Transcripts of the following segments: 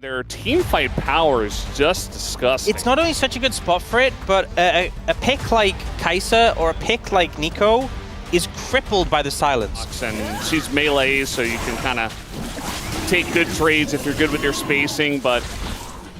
Their team fight power is just disgusting. It's not only such a good spot for it, but a pick like Kai'Sa or a pick like Nico is crippled by the silence. And she's melee, so you can kind of take good trades if you're good with your spacing, but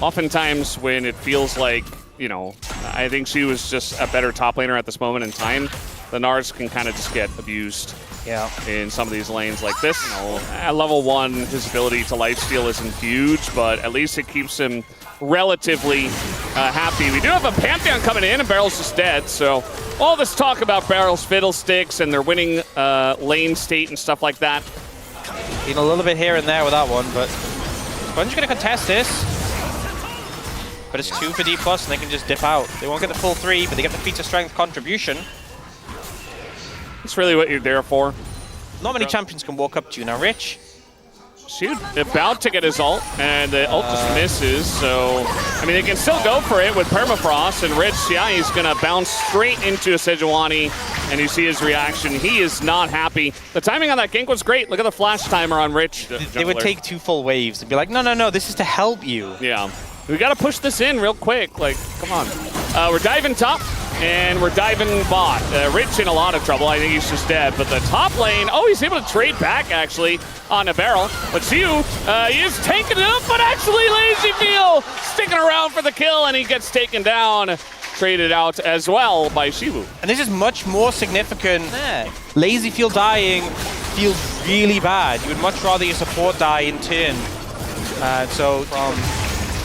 oftentimes when it feels like, you know, I think she was just a better top laner at this moment in time, the Nars can kind of just get abused. Yeah. In some of these lanes like this. You know, at level 1, his ability to lifesteal isn't huge, but at least it keeps him relatively happy. We do have a Pantheon coming in, and Barrel's just dead, so all this talk about Barrel's fiddlesticks and their winning lane state and stuff like that. Been a little bit here and there with that one, but Sponge going to contest this. But it's 2 for Dplus, and they can just dip out. They won't get the full 3, but they get the feature strength contribution. That's really what you're there for. Not many champions can walk up to you. Now, Rich. Shoot, about to get his ult, and the ult just misses, so... I mean, they can still go for it with Permafrost, and Rich, yeah, he's going to bounce straight into a Sejuani, and you see his reaction. He is not happy. The timing on that gank was great. Look at the flash timer on Rich. They would take 2 full waves and be like, no, no, no, this is to help you. Yeah. We got to push this in real quick. Like, come on. We're diving top. And we're diving bot. Rich in a lot of trouble. I think he's just dead. But the top lane, oh, he's able to trade back, actually, on a barrel. But Xiu, he is tanking it up, but actually LazyFeel sticking around for the kill, and he gets taken down. Traded out as well by Xiu. And this is much more significant. LazyFeel dying feels really bad. You would much rather your support die in turn. So from...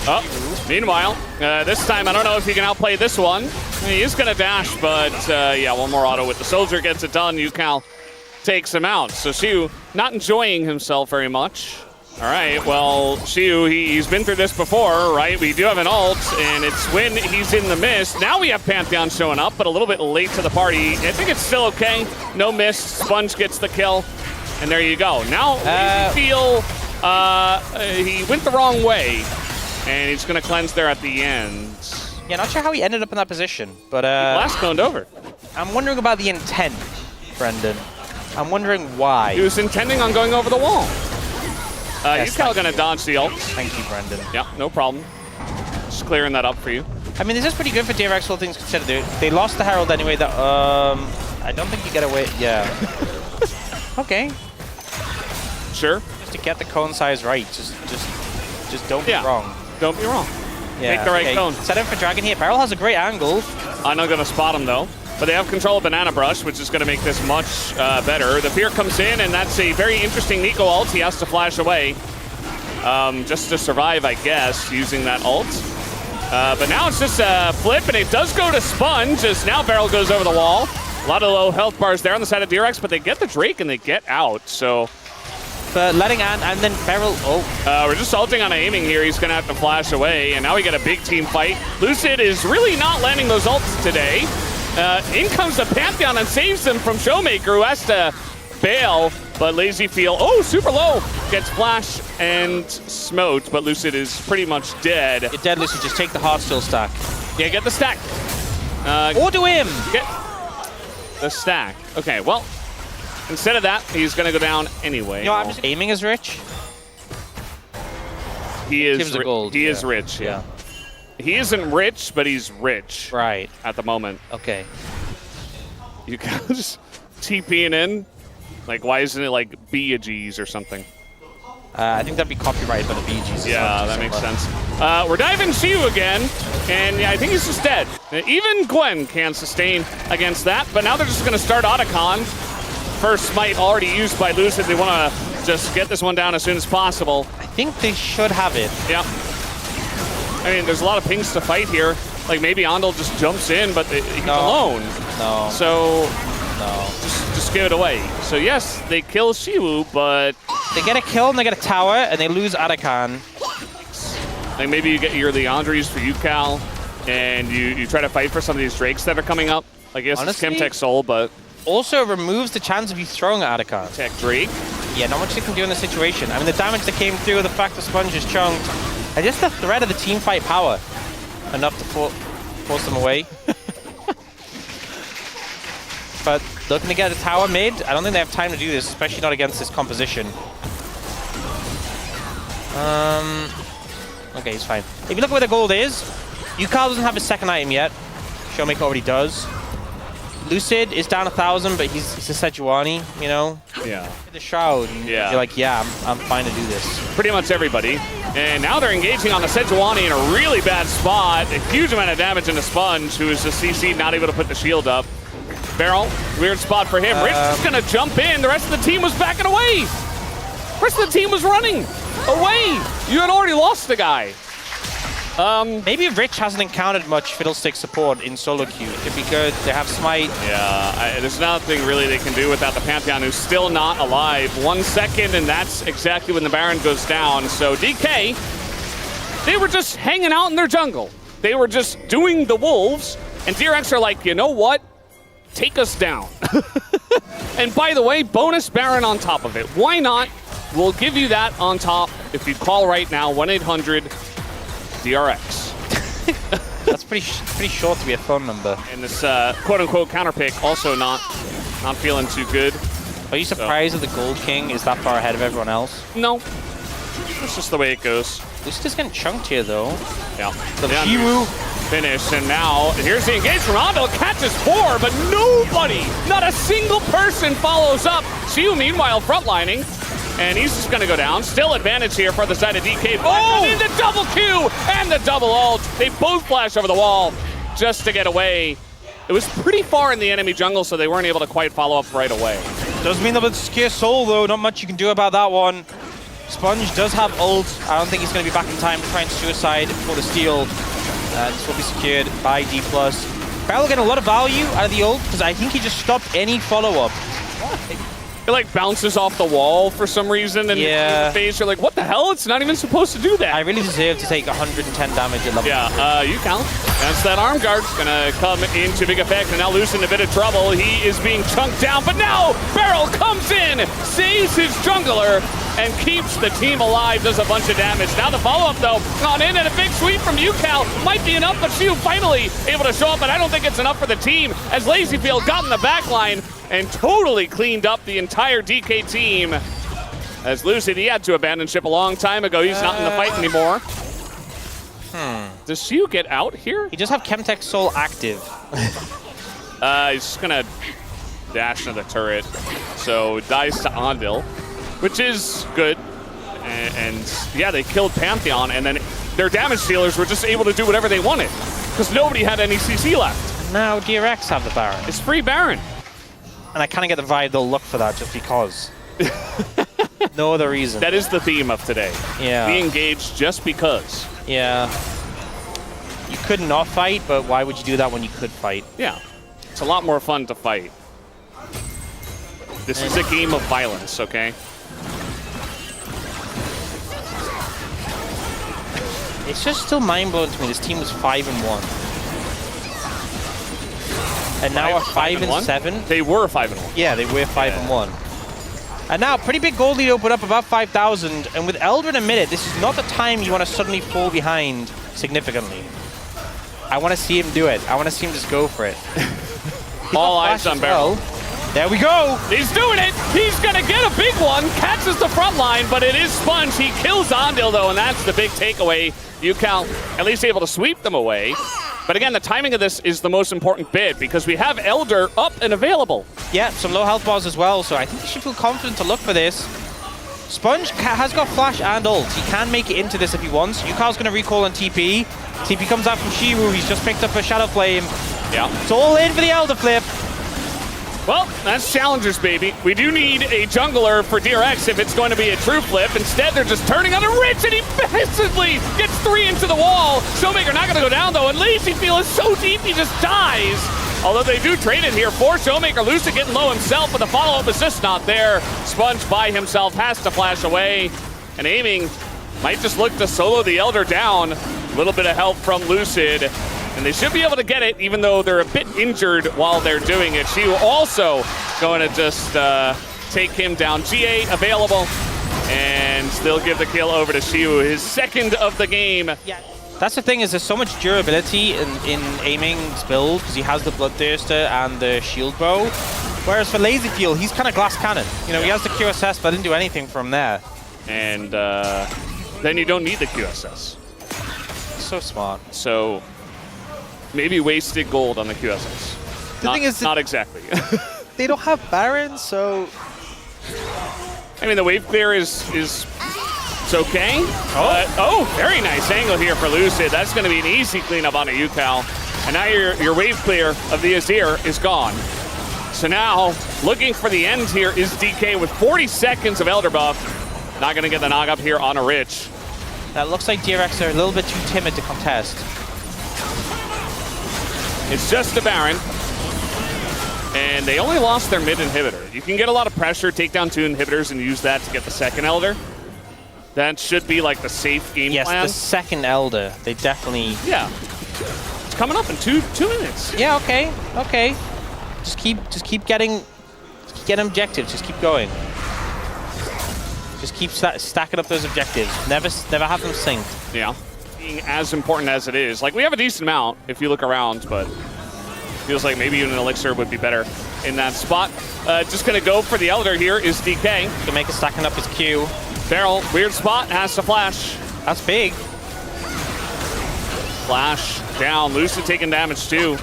Oh, meanwhile, this time I don't know if he can outplay this one. He is going to dash, but yeah, one more auto with the soldier gets it done. Yukal takes him out. So Xiu not enjoying himself very much. All right, well, Xiu, he's been through this before, right? We do have an ult, and it's when he's in the mist. Now we have Pantheon showing up, but a little bit late to the party. I think it's still okay. No mist. Sponge gets the kill, and there you go. Now LazyFeel, he went the wrong way. And he's going to cleanse there at the end. Yeah, not sure how he ended up in that position, but... Blast coned over. I'm wondering about the intent, Brendan. I'm wondering why. He was intending on going over the wall. Yukal going to dodge the ult. Thank you, Brendan. Yeah, no problem. Just clearing that up for you. I mean, this is pretty good for DRX, all things considered. They lost the Herald anyway. I don't think you get away... Yeah. Okay. Sure. Just to get the cone size right. Just don't be wrong. Don't be wrong. Yeah, make the right cone. Set him for Dragon here. Barrel has a great angle. I'm not going to spot him, though. But they have control of Banana Brush, which is going to make this much better. The Fear comes in, and that's a very interesting Nico ult. He has to flash away just to survive, I guess, using that ult. But now it's just a flip, and it does go to Sponge, as now Barrel goes over the wall. A lot of low health bars there on the side of DRX, but they get the Drake, and they get out, so... But letting and then Barrel, we're just ulting on aiming here. He's going to have to flash away, and now we get a big team fight. Lucid is really not landing those ults today. In comes the Pantheon and saves them from Showmaker, who has to bail, but LazyFeel, super low, gets flash and smoked, but Lucid is pretty much dead. You're dead, Lucid. Just take the Heartsteel stack. Yeah, get the stack. Or do him. Get the stack. Okay, well... Instead of that, he's going to go down anyway. You know, I'm just aiming as Rich. He is gold, he is rich, yeah. He isn't rich, but he's rich. Right. At the moment. Okay. You can just TPing in. Like, why isn't it like BGs or something? I think that'd be copyrighted by the BGs. Yeah, that makes sense. We're diving Xiu again, and yeah, I think he's just dead. Even Gwen can sustain against that, but now they're just going to start Otacon. First smite already used by Lucid. They want to just get this one down as soon as possible. I think they should have it. Yeah. I mean, there's a lot of pings to fight here. Like, maybe Ondel just jumps in, but he's alone. No. So, just give it away. So, yes, they kill Xiu, but... They get a kill, and they get a tower, and they lose Otacon. Like, maybe you get your Leandries for Yukal, and you try to fight for some of these Drakes that are coming up. Like, yes, it's Chemtech Soul, but... Also removes the chance of you throwing at Otacon. Tech Drake. Yeah, not much they can do in this situation. I mean, the damage that came through, the fact the Sponge is chunked, and just the threat of the team fight power. Enough to force them away. But looking to get a tower mid, I don't think they have time to do this, especially not against this composition. Okay, he's fine. If you look where the gold is, Yukal doesn't have his second item yet. Showmaker already does. Lucid is down 1,000, but he's a Sejuani, you know? Yeah. The Shroud, and Yeah. you're like, yeah, I'm fine to do this. Pretty much everybody. And now they're engaging on the Sejuani in a really bad spot. A huge amount of damage into Sponge, who is just CC'd, not able to put the shield up. Barrel, weird spot for him. Rich is going to jump in. The rest of the team was backing away. The rest of the team was running away. You had already lost the guy. Maybe Rich hasn't encountered much Fiddlestick support in solo queue. It'd be good. They have Smite. Yeah, there's nothing really they can do without the Pantheon, who's still not alive. 1 second, and that's exactly when the Baron goes down. So DK, they were just hanging out in their jungle. They were just doing the wolves, and DRX are like, you know what? Take us down. And by the way, bonus Baron on top of it. Why not? We'll give you that on top if you call right now, 1-800-DRX. That's pretty short to be a phone number. And this quote-unquote counterpick also not feeling too good. Are you surprised that the Gold King is that far ahead of everyone else? No. It's just the way it goes. This is getting chunked here, though. Yeah. The Shiru finish, and now here's the engage from Ando. Catches 4, but nobody, not a single person follows up. Shiu, meanwhile, frontlining. And he's just going to go down. Still advantage here for the side of DK. Oh! And the double Q and the double ult. They both flash over the wall just to get away. It was pretty far in the enemy jungle, so they weren't able to quite follow up right away. Does mean they'll secure Soul, though. Not much you can do about that one. Sponge does have ult. I don't think he's going to be back in time to try and suicide for the steal. This will be secured by Dplus. Barrel getting a lot of value out of the ult, because I think he just stopped any follow-up. It like bounces off the wall for some reason, and in the face you're like, what the hell? It's not even supposed to do that. I really deserve to take 110 damage at level. Yeah, you count. That's that arm guard. Gonna come into big effect, and now Luce in a bit of trouble. He is being chunked down, but now Barrel comes in, saves his jungler, and keeps the team alive, does a bunch of damage. Now the follow-up, though, on in, and a big sweep from UCal might be enough, but Shiu finally able to show up, but I don't think it's enough for the team, as Lazyfield got in the back line and totally cleaned up the entire DK team. As Lucid, he had to abandon ship a long time ago. He's not in the fight anymore. Does Shiu get out here? He does have Chemtech Soul active. He's just gonna dash into the turret. So dies to Andil, which is good. And yeah, they killed Pantheon, and then their damage dealers were just able to do whatever they wanted because nobody had any CC left. Now DRX have the Baron. It's free Baron. And I kind of get the vibe they'll look for that just because. No other reason. That is the theme of today. Yeah. Be engaged just because. Yeah. You could not fight, but why would you do that when you could fight? Yeah. It's a lot more fun to fight. This is a game of violence, okay? It's just still mind-blowing to me. This team was 5-1. And now we're 5-7. They were 5-1. Yeah, they were 5-1. And now, pretty big gold lead opened up, about 5,000. And with Elder in a minute, this is not the time you want to suddenly fall behind significantly. I want to see him do it. I want to see him just go for it. All eyes on Barrel. There we go. He's doing it. He's going to get a big one. Catches the front line, but it is Sponge. He kills Andil, though, and that's the big takeaway. UCal at least able to sweep them away. But again, the timing of this is the most important bit because we have Elder up and available. Yeah, some low health bars as well, so I think you should feel confident to look for this. Sponge has got flash and ult. He can make it into this if he wants. Yukal's going to recall on TP. TP comes out from Shiru. He's just picked up a Shadow Flame. Yeah. It's all in for the Elder flip. Well, that's challengers, baby. We do need a jungler for DRX if it's going to be a true flip. Instead, they're just turning on a Rich, and he passively gets 3 into the wall. Showmaker not going to go down, though, and Lazyfield is so deep he just dies. Although they do trade it here for Showmaker. Lucid getting low himself, but the follow-up is just not there. Sponge by himself has to flash away, and aiming might just look to solo the Elder down. A little bit of help from Lucid. And they should be able to get it, even though they're a bit injured while they're doing it. Shiu also going to just take him down. GA available, and still give the kill over to Shiu, his second of the game. Yeah. That's the thing, is there's so much durability in aiming's build, because he has the Bloodthirster and the Shield Bow. Whereas for Lazyfield, he's kind of glass cannon. You know, he has the QSS, but didn't do anything from there. And then you don't need the QSS. So smart. So maybe wasted gold on the QSS. The thing is, not exactly. they don't have Baron, so I mean, the wave clear is it's okay. Oh, very nice angle here for Lucid. That's going to be an easy cleanup on a UCal. And now your wave clear of the Azir is gone. So now, looking for the end here is DK with 40 seconds of Elder buff. Not going to get the knock up here on a Rich. That looks like DRX are a little bit too timid to contest. It's just a Baron. And they only lost their mid inhibitor. You can get a lot of pressure, take down 2 inhibitors, and use that to get the second Elder. That should be like the safe game plan. Yes, the second Elder. They definitely... Yeah. It's coming up in two minutes. Yeah, okay. Okay. Just keep getting objectives. Just keep going. Just keep stacking up those objectives. Never have them sink. Yeah. Being as important as it is. Like, we have a decent amount if you look around, but feels like maybe even an Elixir would be better in that spot. Just going to go for the Elder here is DK. Can make it stacking up his Q. Barrel, weird spot, has to flash. That's big. Flash down, Lucid taking damage too.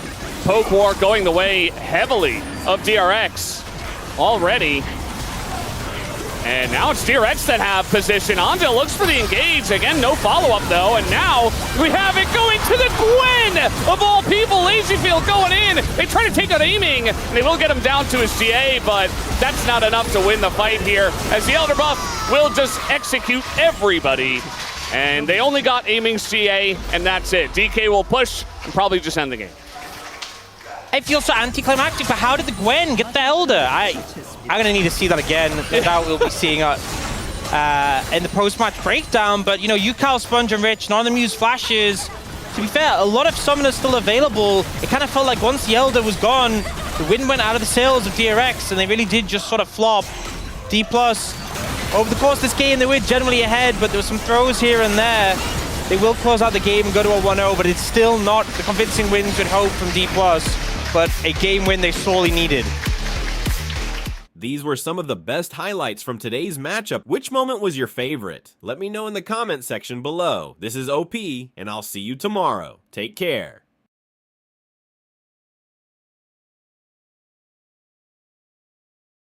Poke War going the way heavily of DRX already. And now it's DRX that have position. Anja looks for the engage. Again, no follow-up though. And now we have it going to the Gwen of all people. Lazyfield going in. They try to take out aiming. And they will get him down to his GA, but that's not enough to win the fight here. As the Elder buff will just execute everybody. And they only got aiming's GA, and that's it. DK will push and probably just end the game. It feels so anticlimactic, but how did the Gwen get the Elder? I'm going to need to see that again. No doubt we'll be seeing it in the post-match breakdown. But, you know, UCal, Sponge, and Rich, none of them use flashes. To be fair, a lot of summoners still available. It kind of felt like once the Elder was gone, the wind went out of the sails of DRX, and they really did just sort of flop. Dplus, over the course of this game, they were generally ahead, but there were some throws here and there. They will close out the game and go to a 1-0, but it's still not the convincing wins we'd hope from Dplus. But a game win they sorely needed. These were some of the best highlights from today's matchup. Which moment was your favorite? Let me know in the comment section below. This is OP, and I'll see you tomorrow. Take care.